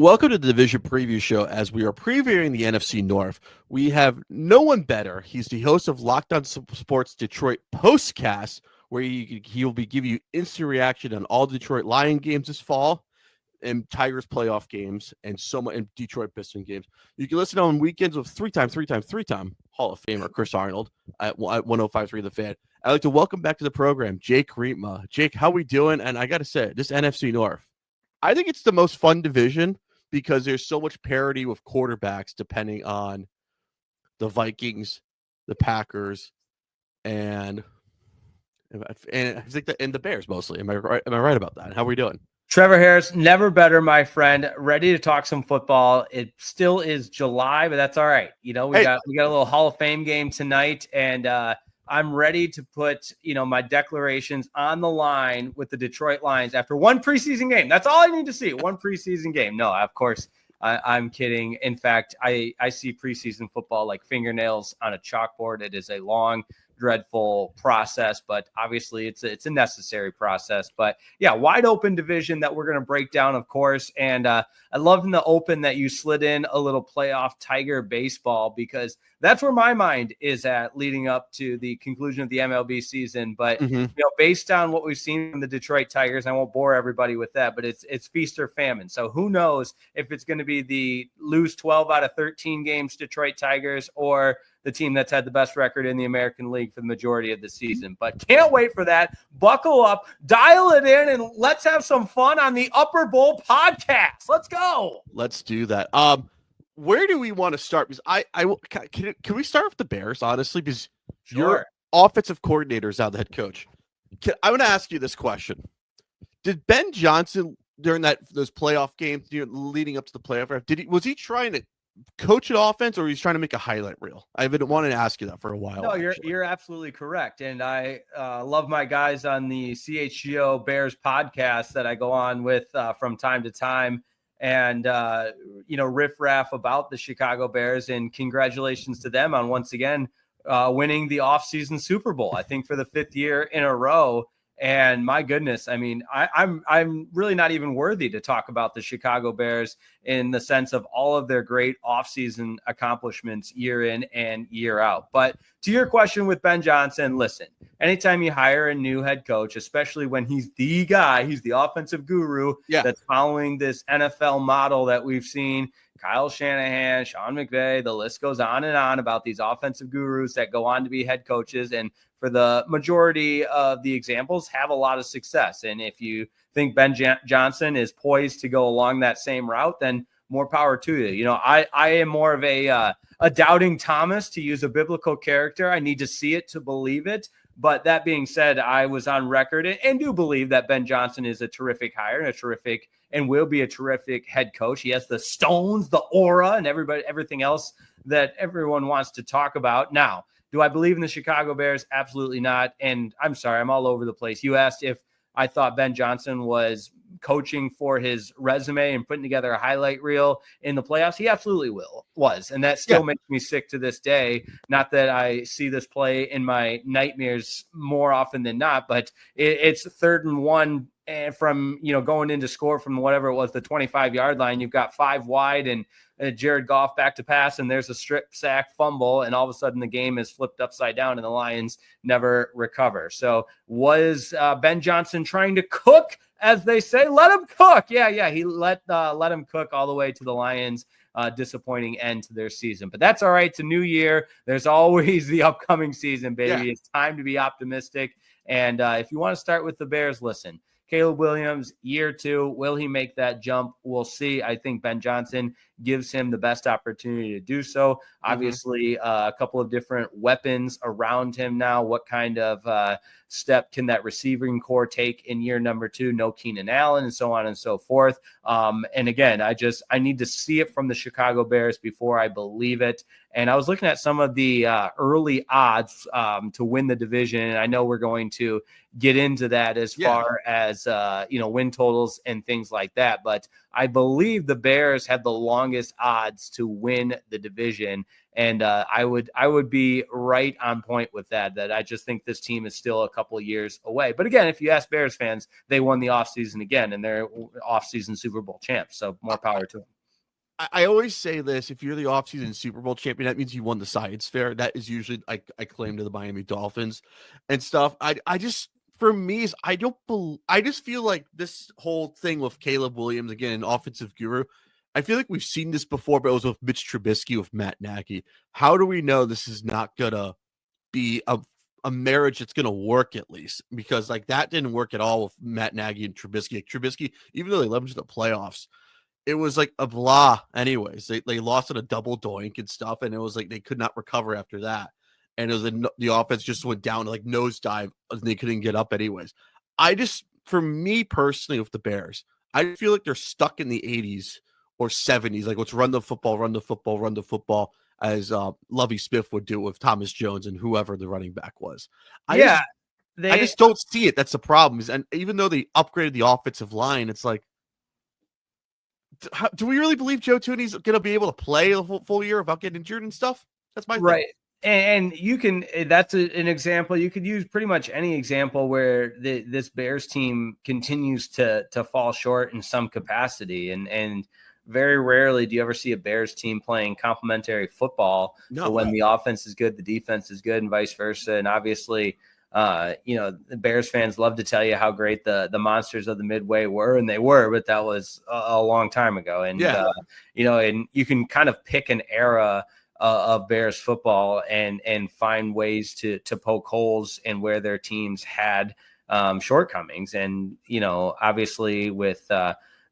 Welcome to the Division Preview Show. As we are previewing the NFC North, we have no one better. He's the host of Locked On Sports Detroit Postcast, where he'll be giving you instant reaction on all Detroit Lion games this fall, and Tigers playoff games, and and Detroit Piston games. You can listen on weekends with three-time Hall of Famer Chris Arnold at 105.3 The Fan. I'd like to welcome back to the program Jake Riepma. Jake, how we doing? And I got to say, this NFC North, I think it's the most fun division because there's so much parity with quarterbacks depending on the Vikings, the Packers, and I think and the Bears mostly. Am I right about that? How are we doing? Trevor Harris, never better, my friend. Ready to talk some football. It still is July, but that's all right. You know, we got a little Hall of Fame game tonight, and I'm ready to put, my declarations on the line with the Detroit Lions after one preseason game. That's all I need to see. One preseason game. No, of course, I'm kidding. In fact, I see preseason football like fingernails on a chalkboard. It is a long, dreadful process, but obviously it's a necessary process. But yeah, wide open division that we're going to break down, of course. And I love in the open that you slid in a little playoff Tiger baseball, because that's where my mind is at leading up to the conclusion of the MLB season. But based on what we've seen from the Detroit Tigers, I won't bore everybody with that, but it's feast or famine. So who knows if it's going to be the lose 12 out of 13 games Detroit Tigers, or the team that's had the best record in the American League for the majority of the season. But can't wait for that. Buckle up, dial it in, and let's have some fun on the Upper Bowl podcast. Let's go. Let's do that. Where do we want to start? Because can we start with the Bears, honestly? Because your offensive coordinator is now the head coach. I'm going to ask you this question. Did Ben Johnson, during those playoff games leading up to the playoff, was he trying to coach an offense, or he's trying to make a highlight reel? I've been wanting to ask you that for a while. No, you're absolutely correct. And I love my guys on the CHGO Bears podcast that I go on with from time to time, and riff raff about the Chicago Bears, and congratulations to them on once again winning the offseason Super Bowl, I think for the 5th year in a row. And my goodness, I mean, I'm really not even worthy to talk about the Chicago Bears in the sense of all of their great offseason accomplishments year in and year out. But to your question with Ben Johnson, listen, anytime you hire a new head coach, especially when he's the guy, he's the offensive guru that's following this NFL model that we've seen, Kyle Shanahan, Sean McVay, the list goes on and on about these offensive gurus that go on to be head coaches, and for the majority of the examples have a lot of success. And if you think Ben Johnson is poised to go along that same route, then more power to you. I am more of a doubting Thomas, to use a biblical character. I need to see it to believe it. But that being said, I was on record and do believe that Ben Johnson is a terrific hire and will be a terrific head coach. He has the stones, the aura, and everything else that everyone wants to talk about. Now, do I believe in the Chicago Bears? Absolutely not. And I'm sorry, I'm all over the place. You asked if I thought Ben Johnson was coaching for his resume and putting together a highlight reel in the playoffs. He absolutely was. And that still makes me sick to this day. Not that I see this play in my nightmares more often than not, but it's 3rd and 1 and from, going into score from whatever it was, the 25-yard line. You've got 5 wide and Jared Goff back to pass, and there's a strip sack fumble, and all of a sudden the game is flipped upside down and the Lions never recover. So was Ben Johnson trying to cook, as they say? Let him cook. Yeah. He let him cook all the way to the Lions. Disappointing end to their season, but that's all right. It's a new year. There's always the upcoming season, baby. Yeah. It's time to be optimistic. And if you want to start with the Bears, listen, Caleb Williams, year 2, will he make that jump? We'll see. I think Ben Johnson gives him the best opportunity to do so. Obviously, a couple of different weapons around him now. What kind of step can that receiving core take in year number 2? No Keenan Allen, and so on and so forth. And again, I need to see it from the Chicago Bears before I believe it. And I was looking at some of the early odds to win the division. And I know we're going to get into that as far as, win totals and things like that. But I believe the Bears have the longest odds to win the division. And I would be right on point with that I just think this team is still a couple of years away. But again, if you ask Bears fans, they won the offseason again, and they're offseason Super Bowl champs. So more power to them. I always say this: if you're the offseason Super Bowl champion, that means you won the science fair. That is usually I claim to the Miami Dolphins and stuff. I just, for me, is I just feel like this whole thing with Caleb Williams, again, an offensive guru. I feel like we've seen this before, but it was with Mitch Trubisky, with Matt Nagy. How do we know this is not gonna be a marriage that's gonna work, at least? Because like that didn't work at all with Matt Nagy and Trubisky. Like, Trubisky, even though they led him to the playoffs, it was like a blah anyways. They lost in a double doink and stuff, and it was like they could not recover after that. And it was the offense just went down like nosedive, and they couldn't get up anyways. For me personally, with the Bears, I feel like they're stuck in the 80s or 70s. Like, let's run the football, run the football, run the football, as Lovie Smith would do with Thomas Jones and whoever the running back was. I just don't see it. That's the problem. And even though they upgraded the offensive line, it's like, do we really believe Joe Thuney's going to be able to play a full year without getting injured and stuff? That's my right. thing. And you can, that's an example. You could use pretty much any example where this Bears team continues to fall short in some capacity. And very rarely do you ever see a Bears team playing complementary football. When the offense is good, the defense is good, and vice versa. And obviously, the Bears fans love to tell you how great the monsters of the Midway were, and they were, but that was a long time ago. And, and you can kind of pick an era of Bears football and find ways to poke holes in where their teams had shortcomings. And, obviously with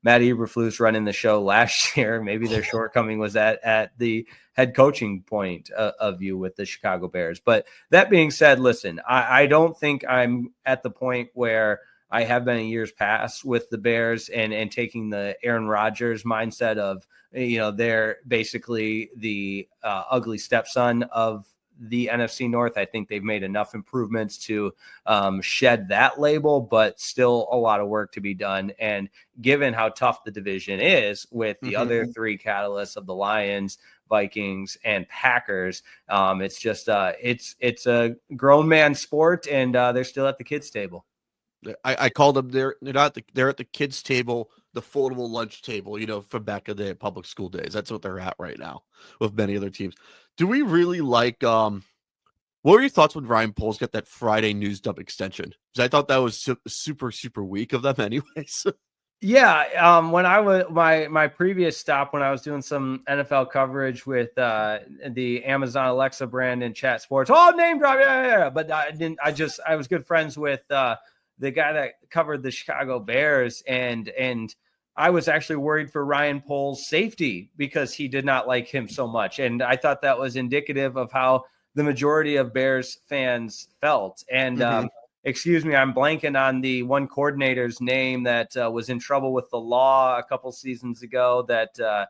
Matt Eberflus running the show last year, maybe their shortcoming was at the head coaching point of view with the Chicago Bears. But that being said, listen, I don't think I'm at the point where I have been in years past with the Bears and taking the Aaron Rodgers mindset of, they're basically the ugly stepson of the NFC North. I think they've made enough improvements to shed that label, but still a lot of work to be done. And given how tough the division is with the other three catalysts of the Lions, Vikings, and Packers, it's just it's a grown man sport, and they're still at the kids' table. I call them they're at the kids' table, the foldable lunch table, from back in the public school days. That's what they're at right now with many other teams. Do we really like what were your thoughts when Ryan Poles got that Friday news dump extension? Because I thought that was super, super weak of them anyways. Yeah, when I was my previous stop, when I was doing some NFL coverage with the Amazon Alexa brand and Chat Sports, name drop, yeah. But I was good friends with the guy that covered the Chicago Bears, and I was actually worried for Ryan Poles' safety because he did not like him so much, and I thought that was indicative of how the majority of Bears fans felt. And excuse me, I'm blanking on the one coordinator's name that was in trouble with the law a couple seasons ago, that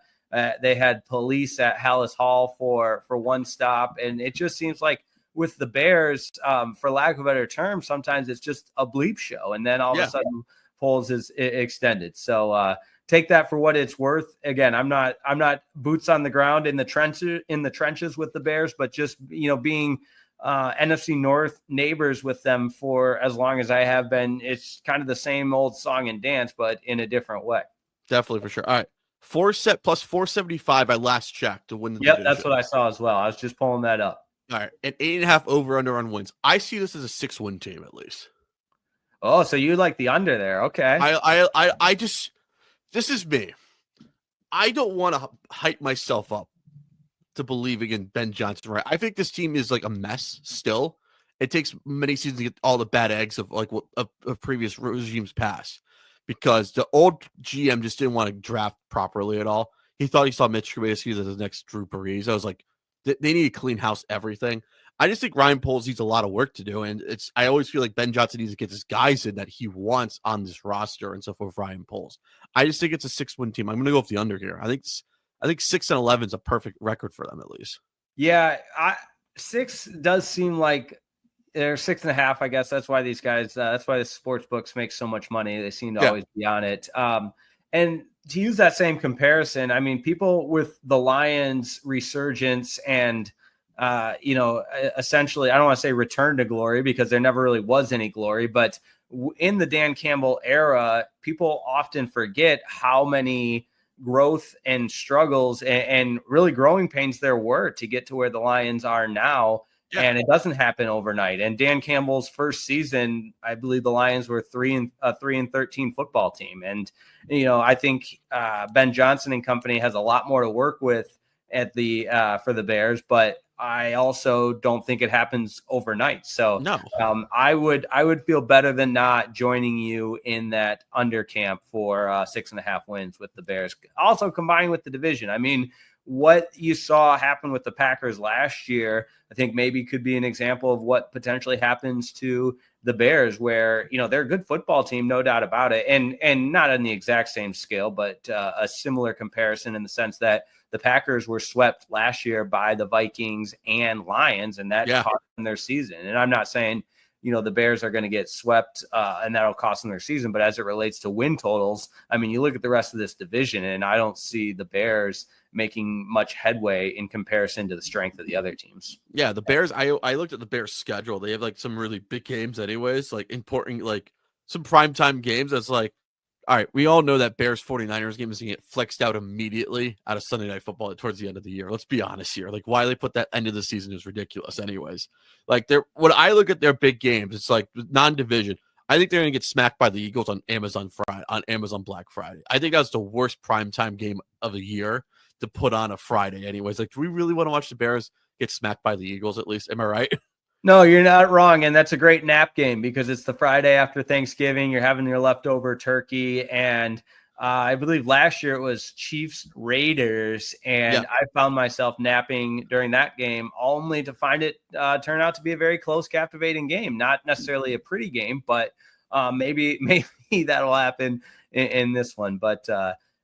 they had police at Hallis Hall for one stop. And it just seems like with the Bears, for lack of a better term, sometimes it's just a bleep show. And then all of a sudden Poles is extended. So take that for what it's worth. Again, I'm not boots on the ground in the trenches with the Bears, but just, being NFC North neighbors with them for as long as I have been. It's kind of the same old song and dance, but in a different way. Definitely, for sure. All right. 4 475 I last checked to win the division. That's what I saw as well. I was just pulling that up. All right. And 8.5 over under on wins. I see this as a 6-win team at least. Oh, so you like the under there. Okay. I just, this is me. I don't want to hype myself up to believing in Ben Johnson, right? I think this team is like a mess still. It takes many seasons to get all the bad eggs of like what of previous regimes past, because the old GM just didn't want to draft properly at all. He thought he saw Mitch Trubisky as the next Drew Brees. I was like, they need to clean house everything. I just think Ryan Poles needs a lot of work to do, and I always feel like Ben Johnson needs to get his guys in that he wants on this roster and so forth. Ryan Poles. I just think it's a 6-win team. I'm going to go with the under here. I think 6-11 is a perfect record for them at least. Yeah, 6 does seem like they're 6.5. I guess that's why these guys. That's why the sports books make so much money. They seem to always be on it. And to use that same comparison, I mean, people with the Lions resurgence and, essentially, I don't want to say return to glory because there never really was any glory, but in the Dan Campbell era, people often forget how many growth and struggles and really growing pains there were to get to where the Lions are now. Yeah. And it doesn't happen overnight. And Dan Campbell's first season, I believe the Lions were 3-13 football team. And, I think Ben Johnson and company has a lot more to work with at for the Bears, but I also don't think it happens overnight. So no. I would feel better than not joining you in that under camp for 6.5 wins with the Bears. Also combining with the division. I mean, what you saw happen with the Packers last year, I think maybe could be an example of what potentially happens to the Bears, where, they're a good football team, no doubt about it. And not on the exact same scale, but a similar comparison in the sense that the Packers were swept last year by the Vikings and Lions, and that cost them their season. And I'm not saying, the Bears are going to get swept and that'll cost them their season. But as it relates to win totals, I mean, you look at the rest of this division, and I don't see the Bears making much headway in comparison to the strength of the other teams. Yeah, the Bears, I looked at the Bears schedule. They have like some really big games anyways, like important, like some primetime games. That's like, all right, we all know that Bears 49ers game is going to get flexed out immediately out of Sunday Night Football towards the end of the year. Let's be honest here. Like, why they put that end of the season is ridiculous anyways. Like, when I look at their big games, it's like non-division. I think they're going to get smacked by the Eagles on Amazon Black Friday. I think that's the worst primetime game of the year to put on a Friday anyways. Like, do we really want to watch the Bears get smacked by the Eagles at least? Am I right? No, you're not wrong. And that's a great nap game because it's the Friday after Thanksgiving. You're having your leftover turkey. And I believe last year it was Chiefs Raiders. And I found myself napping during that game only to find it turn out to be a very close, captivating game. Not necessarily a pretty game, but maybe that'll happen in this one. But,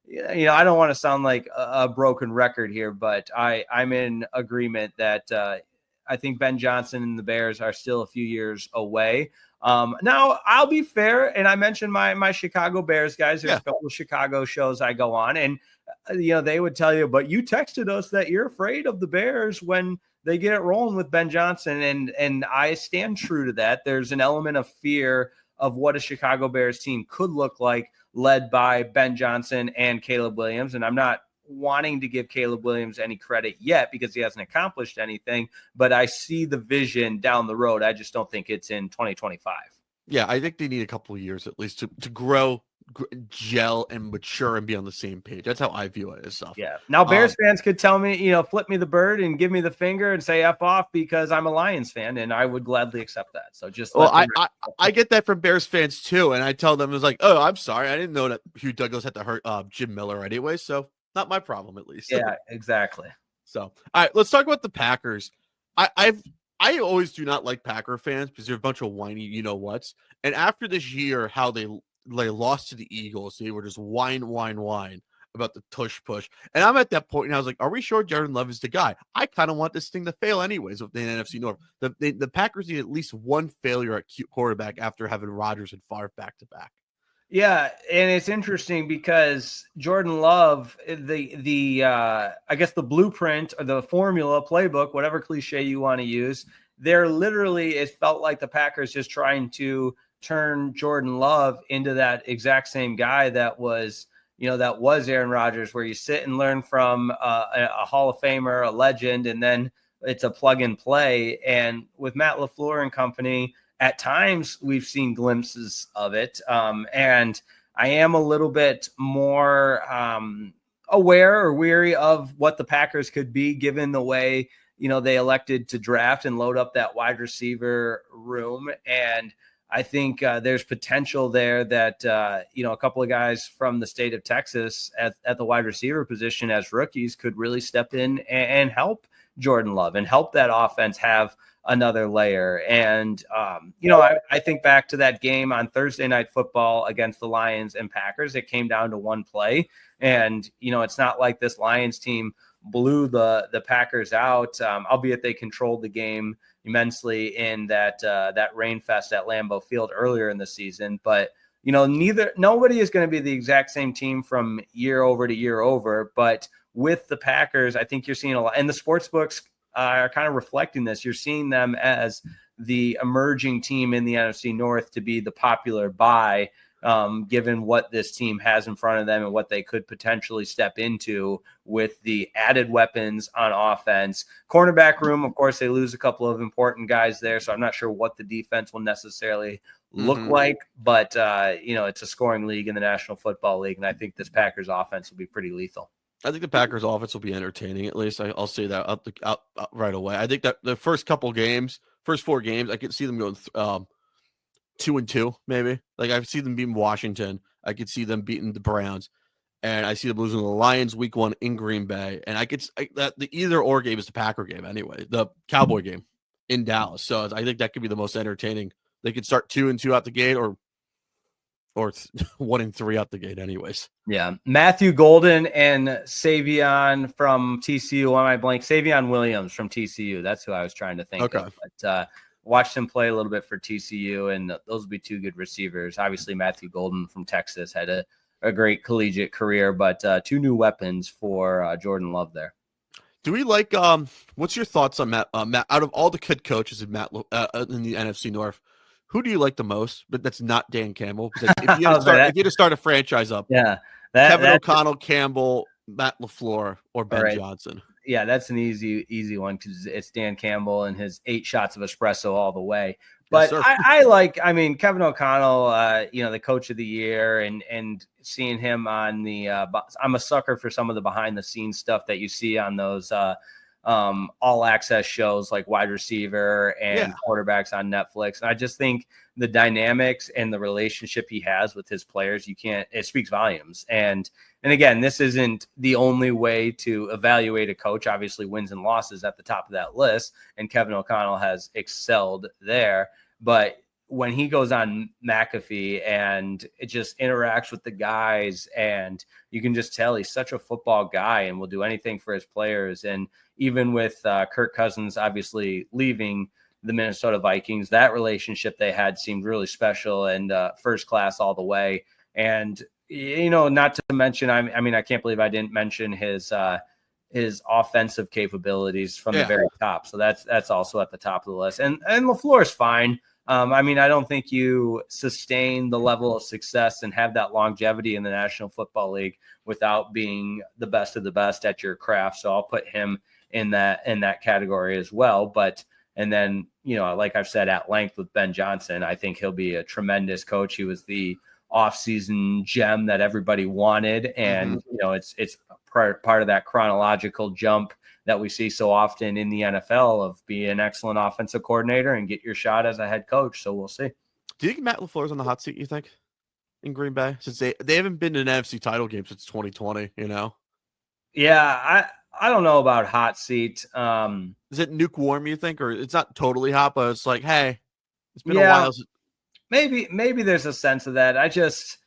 I don't want to sound like a broken record here, but I'm in agreement that I think Ben Johnson and the Bears are still a few years away. Now, I'll be fair, and I mentioned my Chicago Bears guys. There's a couple of Chicago shows I go on, and they would tell you, but you texted us that you're afraid of the Bears when they get it rolling with Ben Johnson, and I stand true to that. There's an element of fear of what a Chicago Bears team could look like, led by Ben Johnson and Caleb Williams, and I'm not wanting to give Caleb Williams any credit yet because he hasn't accomplished anything, but I see the vision down the road. I just don't think it's in 2025. Yeah, I think they need a couple of years at least to grow, gel, and mature and be on the same page. That's how I view it as stuff. Yeah. Now, Bears fans could tell me, flip me the bird and give me the finger and say F off because I'm a Lions fan, and I would gladly accept that. So just I get that from Bears fans too, and I tell them, it's like, oh, I'm sorry, I didn't know that Hugh Douglas had to hurt Jim Miller anyway, so not my problem, at least. Yeah, exactly. So, all right, let's talk about the Packers. I always do not like Packer fans because they're a bunch of whiny you-know-whats. And after this year, how they lost to the Eagles, they were just whine about the tush push. And I'm at that point, and I was like, are we sure Jordan Love is the guy? I kind of want this thing to fail anyways with the NFC North. The Packers need at least one failure at quarterback after having Rodgers and Favre back-to-back. Yeah, and it's interesting because Jordan Love, I guess the blueprint or the formula, playbook, whatever cliche you want to use, it felt like the Packers just trying to turn Jordan Love into that exact same guy that was Aaron Rodgers, where you sit and learn from a Hall of Famer, a legend, and then it's a plug and play. And with Matt LaFleur and company, at times we've seen glimpses of it. And I am a little bit more aware or weary of what the Packers could be given the way, they elected to draft and load up that wide receiver room. And I think there's potential there that, a couple of guys from the state of Texas at the wide receiver position as rookies could really step in and help Jordan Love and help that offense have another layer. And, I think back to that game on Thursday Night Football against the Lions and Packers. It came down to one play. And, it's not like this Lions team blew the Packers out, albeit they controlled the game immensely in that rain fest at Lambeau Field earlier in the season. But, nobody is going to be the exact same team from year over to year over, but with the Packers, I think you're seeing a lot, and the sports books are kind of reflecting this. You're seeing them as the emerging team in the NFC North to be the popular buy, given what this team has in front of them and what they could potentially step into with the added weapons on offense. Cornerback room, of course, they lose a couple of important guys there, so I'm not sure what the defense will necessarily look like, but it's a scoring league in the National Football League, and I think this Packers offense will be pretty lethal. I think the Packers offense will be entertaining. At least I'll say that out right away. I think that the first 4 games, I could see them going 2-2, maybe. Like I see them beating Washington. I could see them beating the Browns, and I see them losing the Lions week 1 in Green Bay. And the either or game is the Packer game anyway. The Cowboy game in Dallas. So I think that could be the most entertaining. They could start 2-2 out the gate, or 1-3 out the gate anyways. Yeah. Matthew Golden and Savion from TCU. Why am I blank? Savion Williams from TCU. That's who I was trying to think of. But watched him play a little bit for TCU, and those would be 2 good receivers. Obviously, Matthew Golden from Texas had a great collegiate career, but 2 new weapons for Jordan Love there. Do we like what's your thoughts on Matt? Out of all the good coaches in the NFC North, who do you like the most? But that's not Dan Campbell. If you had to start a franchise up, Kevin O'Connell, Campbell, Matt LaFleur, or Ben Johnson. Yeah, that's an easy one because it's Dan Campbell and his 8 shots of espresso all the way. But yes, I like Kevin O'Connell, the coach of the year, and seeing him on the I'm a sucker for some of the behind the scenes stuff that you see on those all access shows like Wide Receiver and Quarterbacks on Netflix. And I just think the dynamics and the relationship he has with his players, it speaks volumes. And again, this isn't the only way to evaluate a coach. Obviously, wins and losses at the top of that list, and Kevin O'Connell has excelled there. But when he goes on McAfee and it just interacts with the guys, and you can just tell he's such a football guy and will do anything for his players. And even with Kirk Cousins obviously leaving the Minnesota Vikings, that relationship they had seemed really special and first class all the way. And, not to mention, I can't believe I didn't mention his offensive capabilities from the very top. So that's also at the top of the list. And LaFleur is fine. I don't think you sustain the level of success and have that longevity in the National Football League without being the best of the best at your craft. So I'll put him in that category as well. And then, like I've said at length with Ben Johnson, I think he'll be a tremendous coach. He was the offseason gem that everybody wanted. And, it's part of that chronological jump that we see so often in the NFL of be an excellent offensive coordinator and get your shot as a head coach. So we'll see. Do you think Matt LaFleur's on the hot seat, you think, in Green Bay? Since they haven't been in an NFC title game since 2020, Yeah, I don't know about hot seat. Is it lukewarm, you think? Or it's not totally hot, but it's like, hey, it's been a while. Maybe there's a sense of that. I just,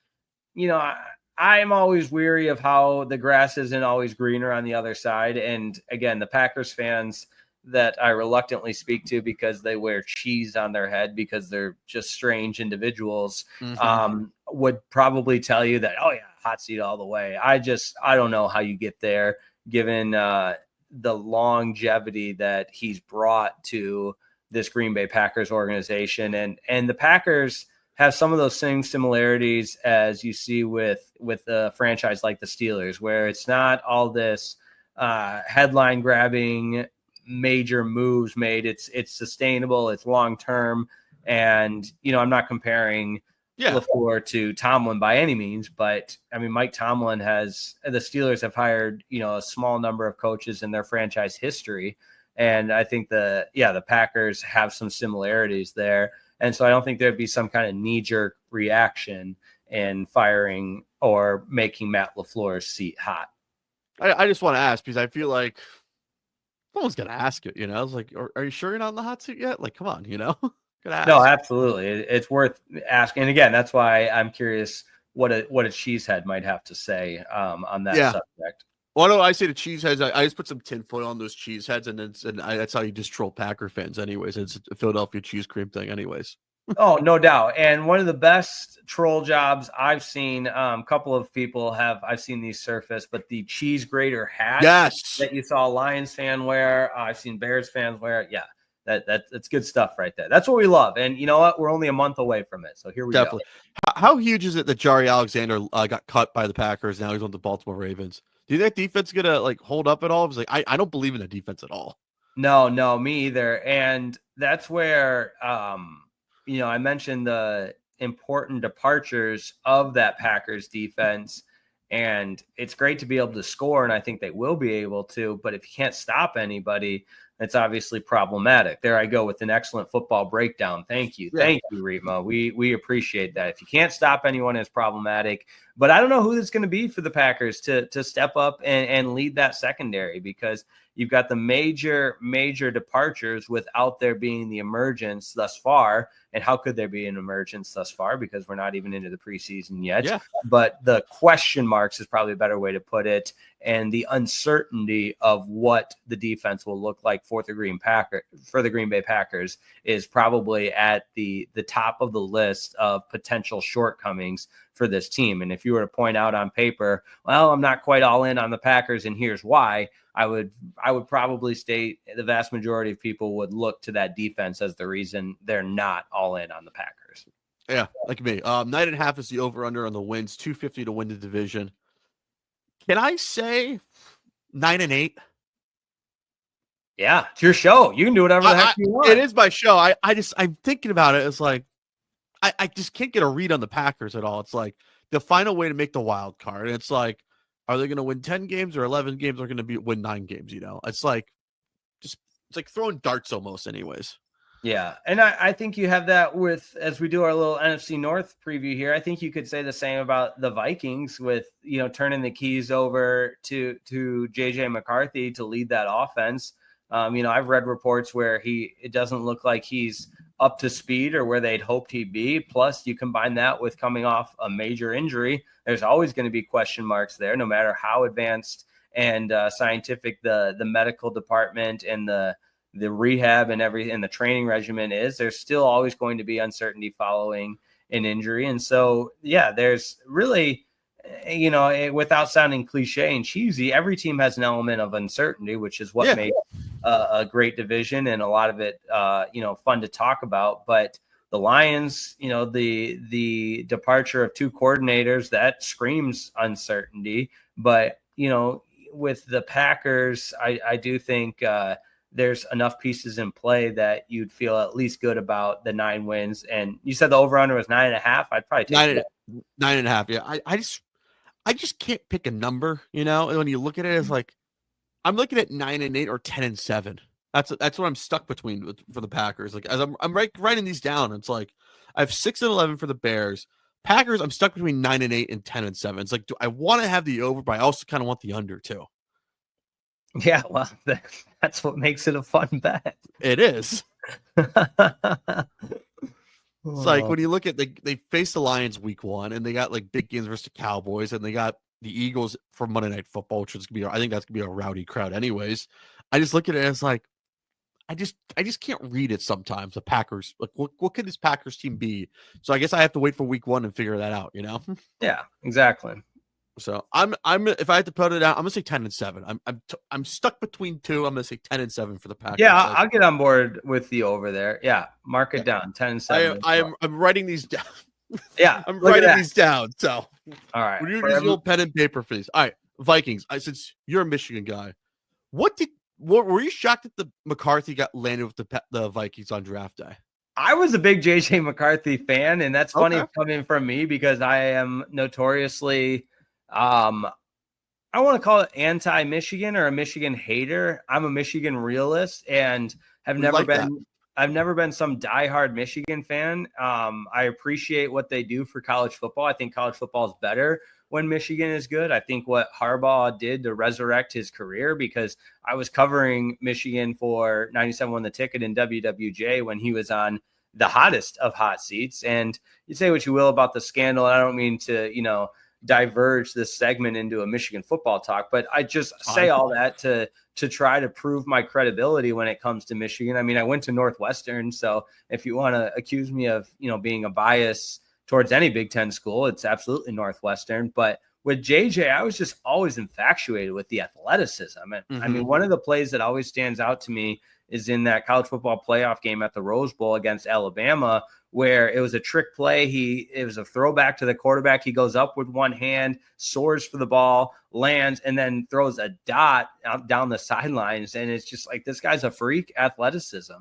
I'm always weary of how the grass isn't always greener on the other side. And again, the Packers fans that I reluctantly speak to because they wear cheese on their head because they're just strange individuals, would probably tell you that, oh yeah, hot seat all the way. I don't know how you get there given the longevity that he's brought to this Green Bay Packers organization. And the Packers have some of those same similarities as you see with a franchise like the Steelers, where it's not all this headline grabbing major moves made. It's sustainable, it's long-term. And, I'm not comparing LaFleur to Tomlin by any means, but Mike Tomlin the Steelers have hired, a small number of coaches in their franchise history. And I think the Packers have some similarities there. And so I don't think there'd be some kind of knee-jerk reaction in firing or making Matt LaFleur's seat hot. I just want to ask because I feel like someone's going to ask it, I was like, are you sure you're not in the hot seat yet? Like, come on, No, absolutely. It's worth asking. And again, that's why I'm curious what a cheesehead might have to say on that subject. Well, no, I say the cheeseheads. I just put some tinfoil on those cheeseheads, and that's how you just troll Packer fans, anyways. It's a Philadelphia cheese cream thing, anyways. Oh, no doubt. And one of the best troll jobs I've seen, a couple of people I've seen these surface, but the cheese grater hat Yes. that you saw a Lions fan wear, I've seen Bears fans wear. Yeah, that's good stuff right there. That's what we love. And you know what? We're only a month away from it. So here we Definitely. go. How huge is it that Jari Alexander got cut by the Packers? Now he's on the Baltimore Ravens. Do you think defense is gonna like hold up at all? It's like I don't believe in the defense at all. No, me either. And that's where I mentioned the important departures of that Packers defense. And it's great to be able to score, and I think they will be able to. But if you can't stop anybody, it's obviously problematic. There I go with an excellent football breakdown. Thank you. Thank you, Riepma. We appreciate that. If you can't stop anyone, it's problematic. But I don't know who it's going to be for the Packers to step up and lead that secondary, because you've got the major departures without there being the emergence thus far. And how could there be an emergence thus far? Because we're not even into the preseason yet. Yeah. But the question marks is probably a better way to put it. And the uncertainty of what the defense will look like for the Green Bay Packers is probably at the top of the list of potential shortcomings for this team. And if you were to point out on paper, well, I'm not quite all in on the Packers, and here's why, I would probably state the vast majority of people would look to that defense as the reason they're not all in on the Packers. Yeah, like me. 9.5 is the over-under on the wins. 250 to win the division. Can I say 9-8? Yeah, it's your show. You can do whatever the heck you want. It is my show. I'm thinking about it. It's like I just can't get a read on the Packers at all. It's like they'll find a way to make the wild card. And it's like, are they going to win 10 games or 11 games? Or going to win 9 games? It's like it's like throwing darts almost, anyways. Yeah, and I think you have that with, as we do our little NFC North preview here, I think you could say the same about the Vikings with, turning the keys over to JJ McCarthy to lead that offense. I've read reports where it doesn't look like he's up to speed or where they'd hoped he'd be. Plus, you combine that with coming off a major injury. There's always going to be question marks there, no matter how advanced and scientific the medical department and the rehab and everything and the training regimen is. There's still always going to be uncertainty following an injury. And so, yeah, there's really, without sounding cliche and cheesy, every team has an element of uncertainty, which is what makes a great division and a lot of it, fun to talk about. But the Lions, the departure of 2 coordinators, that screams uncertainty. But, with the Packers, I do think there's enough pieces in play that you'd feel at least good about the 9 wins. And you said the over-under was 9.5. I'd probably take 9.5. Yeah, I just can't pick a number. And when you look at it, it's like I'm looking at 9-8 or 10-7. That's what I'm stuck between for the Packers. Like as I'm writing these down, it's like I have 6-11 for the Bears. Packers, I'm stuck between 9-8 and 10-7. It's like, do I want to have the over, but I also kind of want the under too. Yeah, well, that's what makes it a fun bet. It is. It's like when you look at they faced the Lions week 1, and they got like big games versus the Cowboys, and they got the Eagles for Monday Night Football, which is gonna be, I think that's gonna be a rowdy crowd, anyways. I just look at it as like, I just can't read it sometimes. The Packers, like what could this Packers team be? So I guess I have to wait for week 1 and figure that out. Yeah, exactly. So I'm if I had to put it out, I'm gonna say 10-7. I'm stuck between 2. I'm gonna say 10-7 for the Packers. Yeah, I'll get on board with the over there. Yeah, mark it down. 10-7. I'm writing these down. Yeah, I'm writing these down. So all right, we're using little pen and paper for these. All right, Vikings. Since you're a Michigan guy, what were you shocked that the McCarthy got landed with the Vikings on draft day? I was a big JJ McCarthy fan, and that's funny coming from me because I am notoriously, I want to call it anti-Michigan or a Michigan hater. I'm a Michigan realist and have never been some diehard Michigan fan. I appreciate what they do for college football. I think college football is better when Michigan is good. I think what Harbaugh did to resurrect his career, because I was covering Michigan for 97 Won the Ticket in WWJ when he was on the hottest of hot seats. And you say what you will about the scandal. And I don't mean to, diverge this segment into a Michigan football talk, but I just say all that to try to prove my credibility when it comes to Michigan. I mean, I went to Northwestern, so if you want to accuse me of, being a bias towards any Big Ten school, it's absolutely Northwestern. But with JJ, I was just always infatuated with the athleticism. And I mean, one of the plays that always stands out to me is in that college football playoff game at the Rose Bowl against Alabama, where it was a trick play. It was a throwback to the quarterback. He goes up with one hand, soars for the ball, lands, and then throws a dot out down the sidelines. And it's just like, this guy's a freak athletically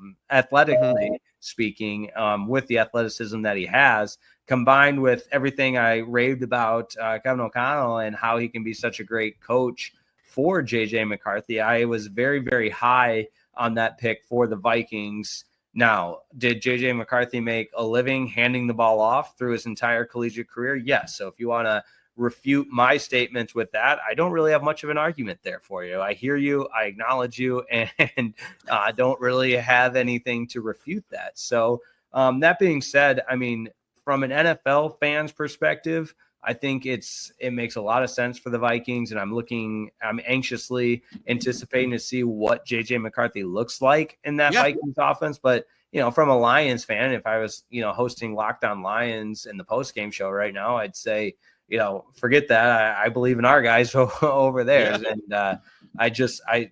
speaking, with the athleticism that he has, combined with everything I raved about Kevin O'Connell and how he can be such a great coach for JJ McCarthy. I was very, very high on that pick for the Vikings. Now, did JJ McCarthy make a living handing the ball off through his entire collegiate career? Yes. So if you want to refute my statements with that, I don't really have much of an argument there for you. I hear you, I acknowledge you, and I don't really have anything to refute that. So that being said, I mean, from an NFL fan's perspective, I think it makes a lot of sense for the Vikings, and I'm anxiously anticipating to see what JJ McCarthy looks like in that Vikings offense. But, from a Lions fan, if I was, hosting Locked On Lions in the postgame show right now, I'd say, forget that. I believe in our guys over there. Yeah. And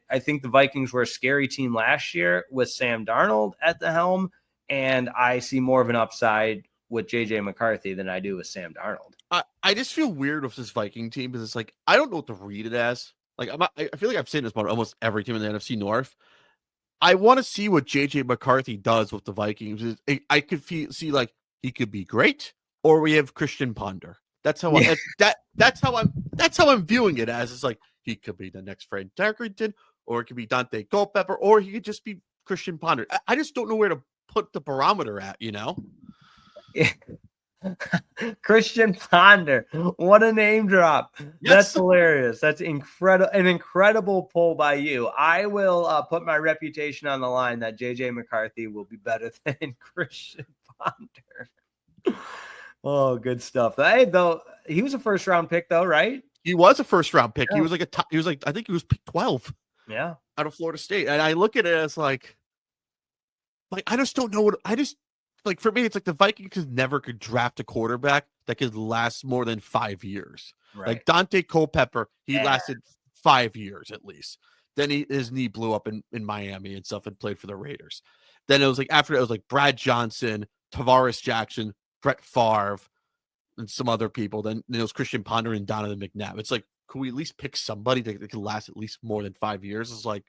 I think the Vikings were a scary team last year with Sam Darnold at the helm, and I see more of an upside with JJ McCarthy than I do with Sam Darnold. I just feel weird with this Viking team because it's like, I don't know what to read it as. Like, I feel like I've seen this about almost every team in the NFC North. I want to see what JJ McCarthy does with the Vikings. I could see like he could be great, or we have Christian Ponder. That's how that's how I'm viewing it as. It's like he could be the next Fred Darkington, or it could be Dante Culpepper, or he could just be Christian Ponder. I just don't know where to put the barometer at, Christian Ponder, what a name drop. Yes. That's hilarious. That's incredible. An incredible pull by you. I will put my reputation on the line that JJ McCarthy will be better than Christian Ponder. Oh, good stuff. Hey, though, he was a first round pick though, right? He was a first round pick. Yeah. He was like I think he was pick 12. Yeah. Out of Florida State. And I look at it as like I just don't know like, for me, it's like the Vikings never could draft a quarterback that could last more than 5 years. Right. Like Dante Culpepper, he lasted 5 years at least. Then his knee blew up in Miami and stuff and played for the Raiders. Then it was like, after that, it was like Brad Johnson, Tavares Jackson, Brett Favre, and some other people. Then it was Christian Ponder and Donovan McNabb. It's like, could we at least pick somebody that could last at least more than 5 years? It's like,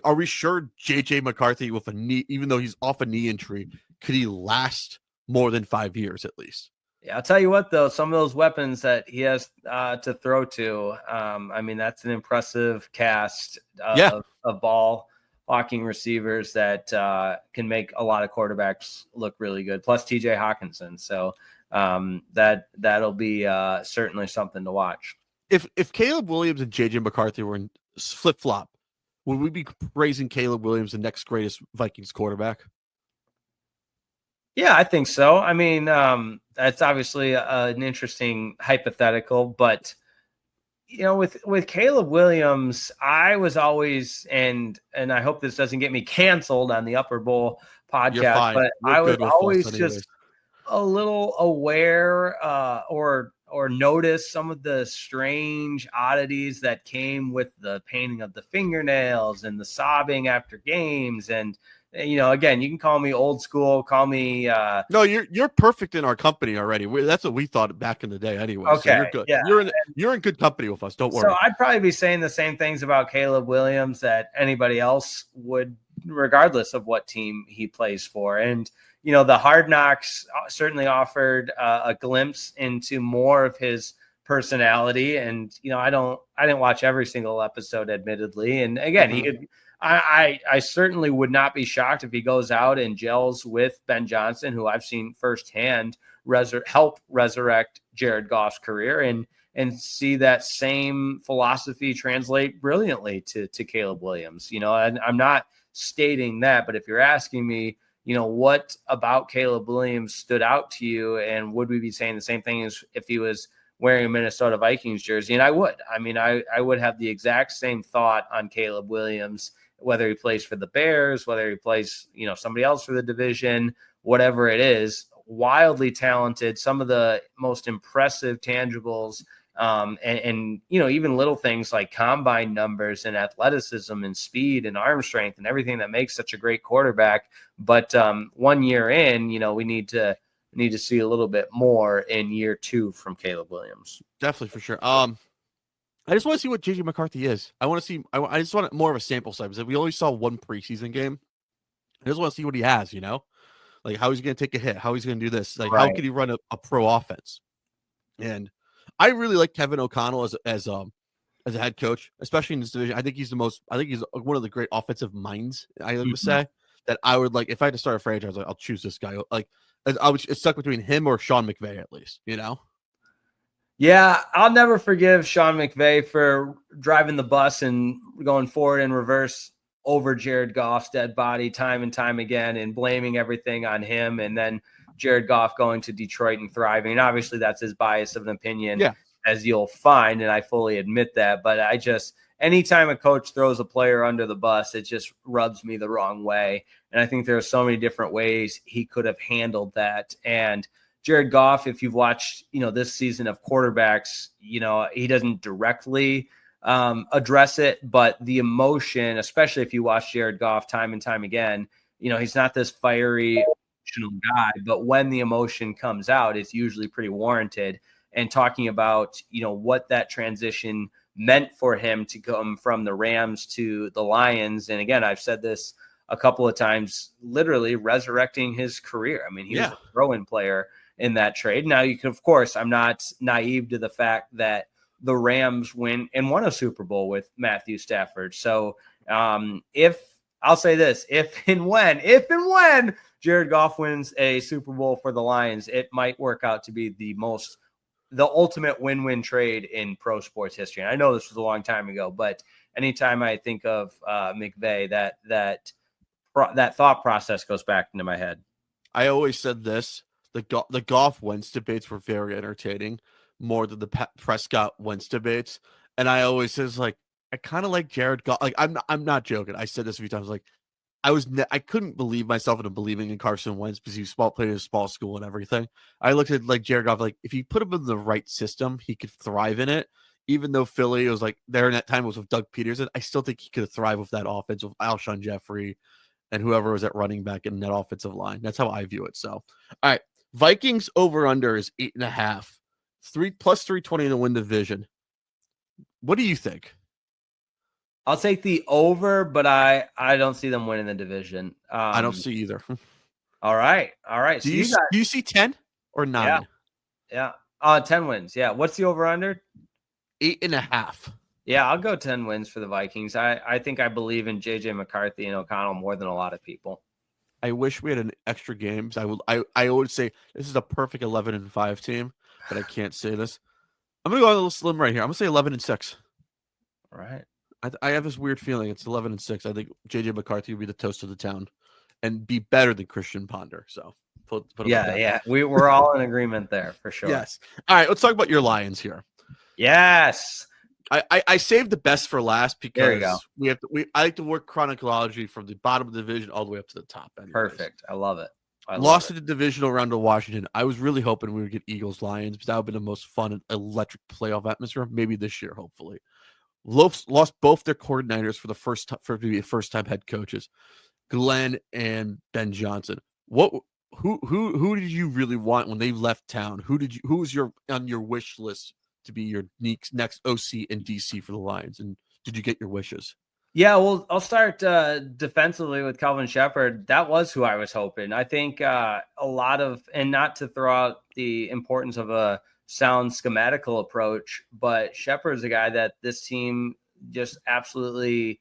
are we sure JJ McCarthy with a knee, even though he's off a knee injury, could he last more than 5 years at least? Yeah, I'll tell you what, though, some of those weapons that he has to throw to, I mean, that's an impressive cast of ball hawking receivers that can make a lot of quarterbacks look really good. Plus TJ Hawkinson. So that'll be certainly something to watch. If Caleb Williams and JJ McCarthy were in flip-flop, would we be praising Caleb Williams the next greatest Vikings quarterback? Yeah, I think so. I mean, that's obviously an interesting hypothetical, but with Caleb Williams, I was always, and I hope this doesn't get me canceled on the Upper Bowl podcast, but I was always just a little aware or notice some of the strange oddities that came with the painting of the fingernails and the sobbing after games. And, again, you can call me old school, call me. No, you're perfect in our company already. That's what we thought back in the day anyway. Okay. So you're good. Yeah. You're in good company with us. Don't worry. So I'd probably be saying the same things about Caleb Williams that anybody else would, regardless of what team he plays for. And, the Hard Knocks certainly offered a glimpse into more of his personality. And, I didn't watch every single episode, admittedly. And again, he could, I certainly would not be shocked if he goes out and gels with Ben Johnson, who I've seen firsthand help resurrect Jared Goff's career and see that same philosophy translate brilliantly to Caleb Williams. And I'm not stating that, but if you're asking me, what about Caleb Williams stood out to you, and would we be saying the same thing as if he was wearing a Minnesota Vikings jersey. And I would. I mean, I would have the exact same thought on Caleb Williams, whether he plays for the Bears, whether he plays, somebody else for the division, whatever it is. Wildly talented, some of the most impressive tangibles, and even little things like combine numbers and athleticism and speed and arm strength and everything that makes such a great quarterback. But 1 year in, we need to see a little bit more in year 2 from Caleb Williams. Definitely, for sure. I just want to see what JJ McCarthy is. I want to see. I just want more of a sample size because we only saw one preseason game. I just want to see what he has. Like how he's going to take a hit, how he's going to do this, like how could he run a pro offense? And I really like Kevin O'Connell as a head coach, especially in this division. I think he's one of the great offensive minds. I would say that I would like if I had to start a franchise, I'll choose this guy. Like I was stuck between him or Sean McVay at least. Yeah, I'll never forgive Sean McVay for driving the bus and going forward in reverse over Jared Goff's dead body time and time again and blaming everything on him. And then Jared Goff going to Detroit and thriving. And obviously that's his bias of an opinion, as you'll find. And I fully admit that. But anytime a coach throws a player under the bus, it just rubs me the wrong way. And I think there are so many different ways he could have handled that. And Jared Goff, if you've watched, this season of quarterbacks, he doesn't directly address it, but the emotion, especially if you watch Jared Goff time and time again, he's not this fiery emotional guy, but when the emotion comes out, it's usually pretty warranted. And talking about, what that transition meant for him to come from the Rams to the Lions. And again, I've said this a couple of times, literally resurrecting his career. I mean, he was a throw-in player in that trade. Now you can, of course, I'm not naive to the fact that the Rams win and won a Super Bowl with Matthew Stafford. So if and when Jared Goff wins a Super Bowl for the Lions, it might work out to be the ultimate win-win trade in pro sports history. And I know this was a long time ago, but anytime I think of McVay, that thought process goes back into my head. I always said this: the Goff Wentz debates were very entertaining, more than the Prescott Wentz debates. And I always says I kind of like Jared Goff. Like I'm not joking. I said this a few times. Like I couldn't believe myself into believing in Carson Wentz because he played in a small school and everything. I looked at Jared Goff, if you put him in the right system, he could thrive in it. Even though Philly was there in that time was with Doug Peterson, I still think he could thrive with that offense with Alshon Jeffrey and whoever was at running back in that offensive line. That's how I view it. So, all right, Vikings over under is 8.5. 3+320 to win division. What do you think? I'll take the over, but I don't see them winning the division. I don't see either. All right. Do you see 10 or 9? Yeah. 10 wins. Yeah. What's the over under? 8.5. Yeah, I'll go 10 wins for the Vikings. I think I believe in JJ McCarthy and O'Connell more than a lot of people. I wish we had an extra games. I would say this is a perfect 11-5 team, but I can't say this. I'm gonna go a little slim right here. I'm gonna say 11-6. All right. I have this weird feeling it's 11-6. I think JJ McCarthy will be the toast of the town and be better than Christian Ponder. So put yeah. We're all in agreement there for sure. Yes. All right. Let's talk about your Lions here. Yes. I saved the best for last because I like to work chronologically from the bottom of the division all the way up to the top. Anyways. Perfect. I love it. Lost in the divisional round to Washington. I was really hoping we would get Eagles Lions because that would have been the most fun and electric playoff atmosphere. Maybe this year, hopefully. Lost both their coordinators for the first time head coaches, Glenn and Ben Johnson. Who did you really want when they left town? Who was on your wish list to be your next OC and DC for the Lions? And did you get your wishes? Yeah, well, I'll start defensively with Kelvin Shepherd. That was who I was hoping. I think a lot of, and not to throw out the importance of a sound schematical approach, but Shepherd's a guy that this team just absolutely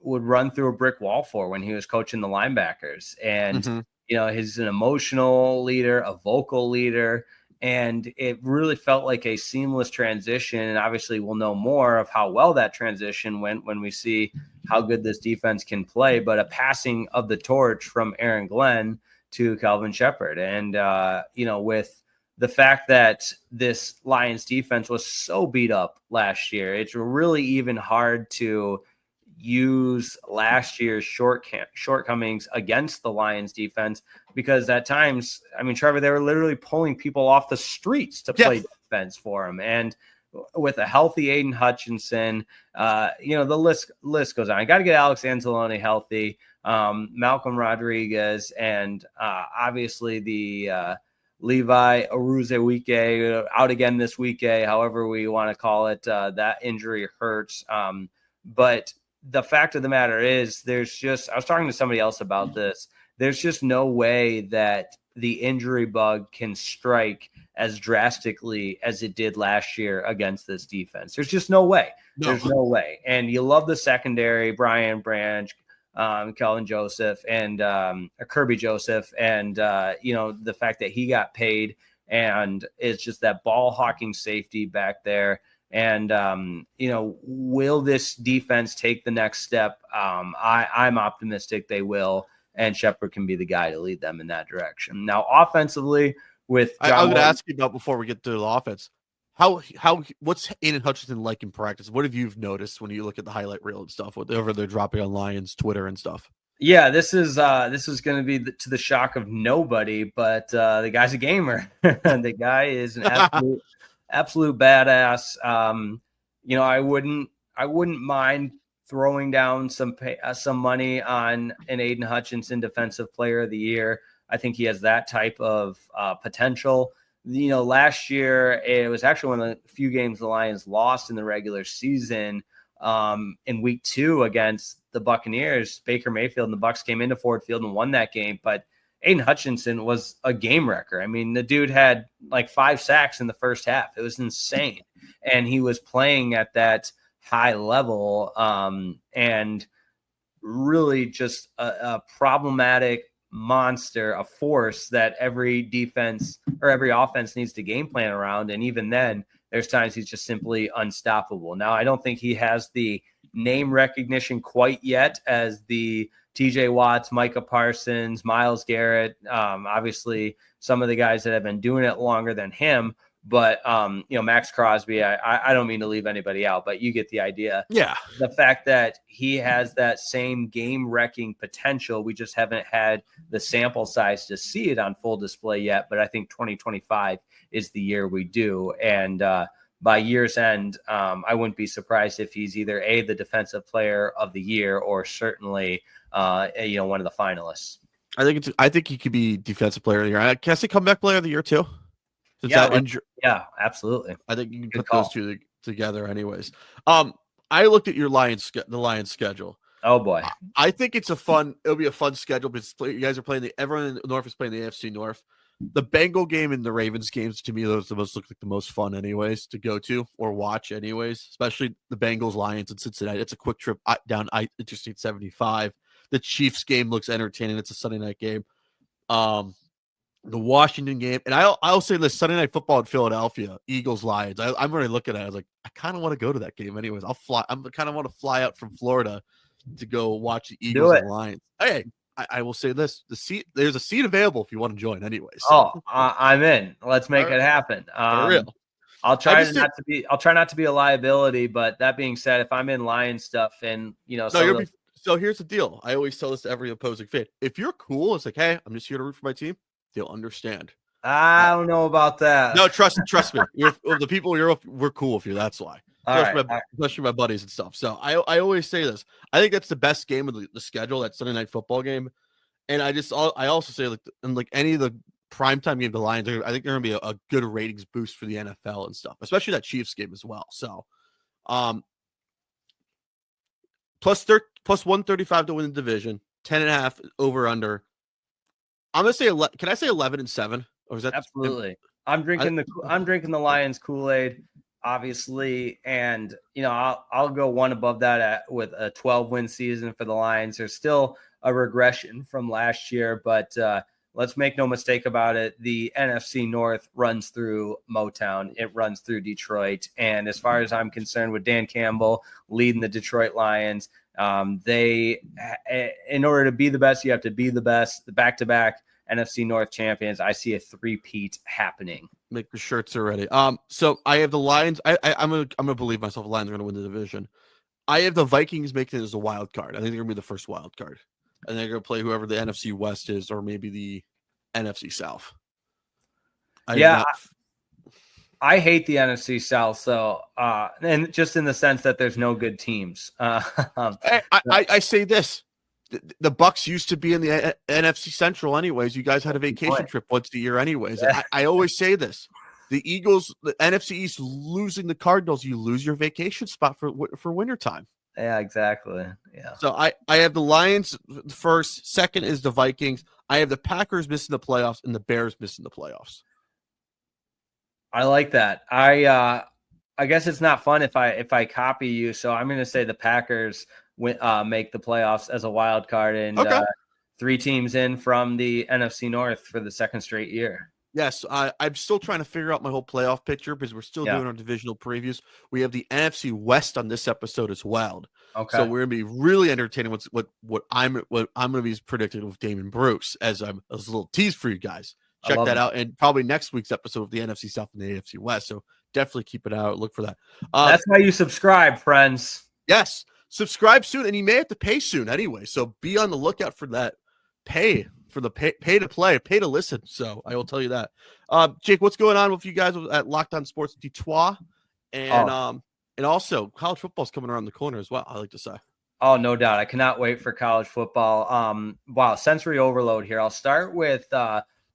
would run through a brick wall for when he was coaching the linebackers. And, he's an emotional leader, a vocal leader, and it really felt like a seamless transition. And obviously we'll know more of how well that transition went when we see how good this defense can play, but a passing of the torch from Aaron Glenn to Kelvin Shepherd. And, with the fact that this Lions defense was so beat up last year, it's really even hard to use last year's shortcomings against the Lions defense, because at times, I mean, Trevor, they were literally pulling people off the streets to play defense for them. And with a healthy Aiden Hutchinson, the list goes on. I got to get Alex Anzalone healthy, Malcolm Rodriguez, and obviously the Levi Aruzewike out again this weekend, however we want to call it. That injury hurts. But the fact of the matter is, I was talking to somebody else about this. There's just no way that the injury bug can strike as drastically as it did last year against this defense. There's just no way. No. There's no way. And you love the secondary, Brian Branch, Kelvin Joseph, and Kirby Joseph, and the fact that he got paid, and it's just that ball hawking safety back there. And will this defense take the next step? I'm optimistic they will, and Shepard can be the guy to lead them in that direction. Now, offensively, with I'm going to ask you about, before we get to the offense, what's Aiden Hutchinson like in practice? What have you noticed when you look at the highlight reel and stuff, whatever they're dropping on Lions Twitter and stuff? Yeah, this is going to be to the shock of nobody, but the guy's a gamer. The guy is an absolute badass. I wouldn't mind throwing down some money on an Aiden Hutchinson Defensive Player of the Year. I think he has that type of potential. Last year, it was actually one of the few games the Lions lost in the regular season. In week 2 against the Buccaneers, Baker Mayfield and the Bucs came into Ford Field and won that game. But Aiden Hutchinson was a game wrecker. I mean, the dude had like 5 sacks in the first half. It was insane. And he was playing at that high level, and really just a problematic monster, a force that every defense or every offense needs to game plan around. And even then, there's times he's just simply unstoppable. Now, I don't think he has the name recognition quite yet as the TJ Watts, Micah Parsons, Myles Garrett, obviously some of the guys that have been doing it longer than him. But, Max Crosby, I don't mean to leave anybody out, but you get the idea. Yeah. The fact that he has that same game-wrecking potential, we just haven't had the sample size to see it on full display yet. But I think 2025 is the year we do. And by year's end, I wouldn't be surprised if he's either the Defensive Player of the Year or certainly, one of the finalists. I think he could be Defensive Player of the Year. Can I say Comeback Player of the Year too? Yeah, absolutely. I think you can put those two together anyways. I looked at the Lions schedule. Oh boy. I think it'll be a fun schedule because you guys are playing everyone in the North is playing the NFC North. The Bengal game and the Ravens games, to me, those look like the most fun anyways to go to or watch anyways, especially the Bengals, Lions, and Cincinnati. It's a quick trip down Interstate 75. The Chiefs game looks entertaining. It's a Sunday night game. The Washington game, and I'll say this: Sunday Night Football in Philadelphia, Eagles Lions. I'm already looking at it. I was like, I kind of want to go to that game, anyways. I'll fly. I kind of want to fly out from Florida to go watch the Eagles and Lions. Hey, I will say this: there's a seat available if you want to join, anyways. So. I'm in. Let's make it happen. For real. I'll try not to be a liability, but that being said, if I'm in Lions stuff and so here's the deal. I always tell this to every opposing fan: if you're cool, it's like, hey, I'm just here to root for my team. They'll understand. I don't know about that. No, trust me. The people we're cool with you. That's why. Especially my buddies and stuff. So I always say this. I think that's the best game of the schedule, that Sunday Night Football game. And I also say like any of the primetime game, the Lions, I think they're going to be a good ratings boost for the NFL and stuff, especially that Chiefs game as well. So, plus 135 to win the division, 10.5 over under. I'm gonna say, can I say 11-7? Or is that absolutely? I'm drinking the Lions Kool-Aid, obviously, and I'll go one above that with a 12-win season for the Lions. There's still a regression from last year, but let's make no mistake about it. The NFC North runs through Motown. It runs through Detroit, and as far as I'm concerned, with Dan Campbell leading the Detroit Lions, in order to be the best, you have to be the best, the back-to-back NFC North champions. I see a three-peat happening. Make the shirts already. So I have the Lions. I'm gonna believe myself. The Lions are gonna win the division. I have the Vikings making it as a wild card. I think they're gonna be the first wild card, and they're gonna play whoever the NFC West is, or maybe the NFC South. I hate the NFC South, so and just in the sense that there's no good teams. I say this: the Bucks used to be in the NFC Central, anyways. You guys had a vacation trip once a year, anyways. I always say this: the Eagles, the NFC East, losing the Cardinals, you lose your vacation spot for wintertime. Yeah, exactly. Yeah. So I have the Lions first. Second is the Vikings. I have the Packers missing the playoffs and the Bears missing the playoffs. I like that. I guess it's not fun if I copy you. So I'm going to say the Packers make the playoffs as a wild card, and three teams in from the NFC North for the second straight year. Yes, I'm still trying to figure out my whole playoff picture because we're still doing our divisional previews. We have the NFC West on this episode as well. Okay. So we're gonna be really entertaining. What I'm gonna be predicting with Damon Bruce as a little tease for you guys. Check that out, and probably next week's episode of the NFC South and the AFC West. So definitely keep it out. Look for that. That's why you subscribe, friends. Yes, subscribe soon, and you may have to pay soon anyway. So be on the lookout for that. Pay to play, pay to listen. So I will tell you that. Jake, what's going on with you guys at Locked On Sports Detroit, and also college football is coming around the corner as well. I like to say. Oh, no doubt. I cannot wait for college football. Wow, sensory overload here. I'll start with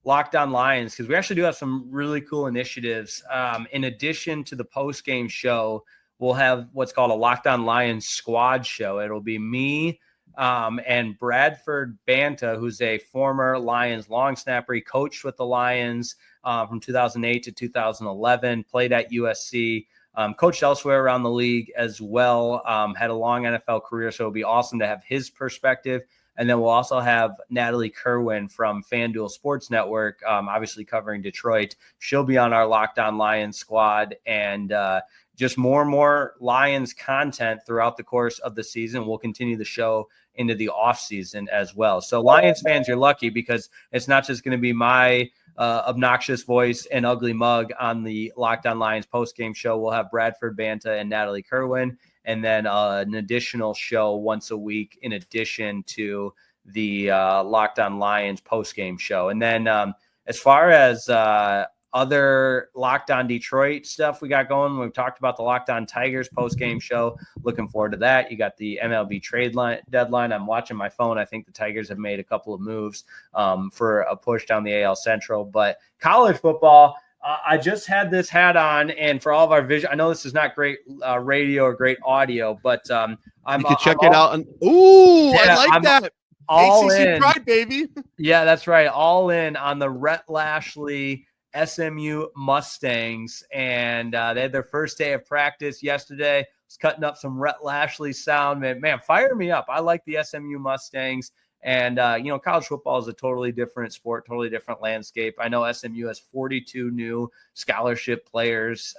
Locked On Lions, because we actually do have some really cool initiatives. In addition to the post-game show, we'll have what's called a Locked On Lions squad show. It'll be me and Bradford Banta, who's a former Lions long snapper. He coached with the Lions from 2008 to 2011, played at USC, coached elsewhere around the league as well, had a long NFL career, so it'll be awesome to have his perspective. And then we'll also have Natalie Kerwin from FanDuel Sports Network, obviously covering Detroit. She'll be on our Locked On Lions squad, and just more and more Lions content throughout the course of the season. We'll continue the show into the offseason as well. So Lions fans, you're lucky, because it's not just going to be my obnoxious voice and ugly mug on the Locked On Lions postgame show. We'll have Bradford Banta and Natalie Kerwin, and then an additional show once a week in addition to the Locked On Lions postgame show. And then as far as other Locked On Detroit stuff we got going, we've talked about the Locked On Tigers postgame show. Looking forward to that. You got the MLB trade deadline. I'm watching my phone. I think the Tigers have made a couple of moves for a push down the AL Central. But college football, I just had this hat on, and for all of our vision, I know this is not great radio or great audio, but you can check it out. I like that. All ACC in. Pride, baby. Yeah, that's right. All in on the Rhett Lashley SMU Mustangs, and they had their first day of practice yesterday. I was cutting up some Rhett Lashley sound. Man, fire me up. I like the SMU Mustangs. And, college football is a totally different sport, totally different landscape. I know SMU has 42 new scholarship players,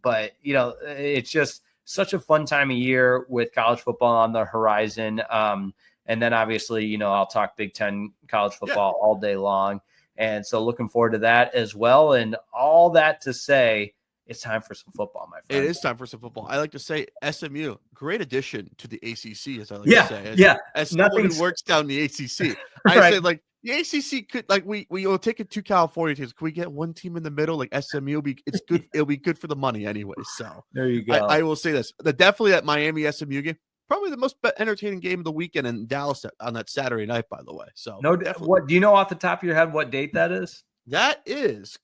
but, it's just such a fun time of year with college football on the horizon. And then obviously, I'll talk Big Ten college football all day long. And so looking forward to that as well. And all that to say, it's time for some football, my friend. It is time for some football. I like to say SMU, great addition to the ACC, as I like to say. As someone who works down the ACC, I say, like, the ACC could, like, we will take it to California teams. Can we get one team in the middle, like SMU? It's good. It'll be good for the money anyway. So there you go. I will say this: definitely that Miami SMU game, probably the most entertaining game of the weekend in Dallas on that Saturday night. By the way, so what do you know off the top of your head what date that is? That is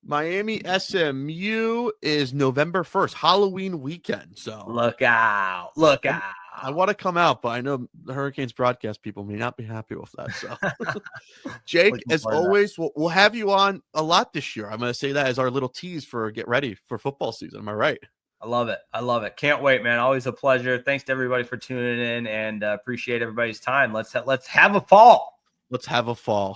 Miami SMU is November 1st, Halloween weekend. So look out. I want to come out, but I know the Hurricanes broadcast people may not be happy with that. So Jake, as always, we'll have you on a lot this year. I'm going to say that as our little tease for get ready for football season. Am I right? I love it. Can't wait, man. Always a pleasure. Thanks to everybody for tuning in, and appreciate everybody's time. Let's have a fall. Let's have a fall.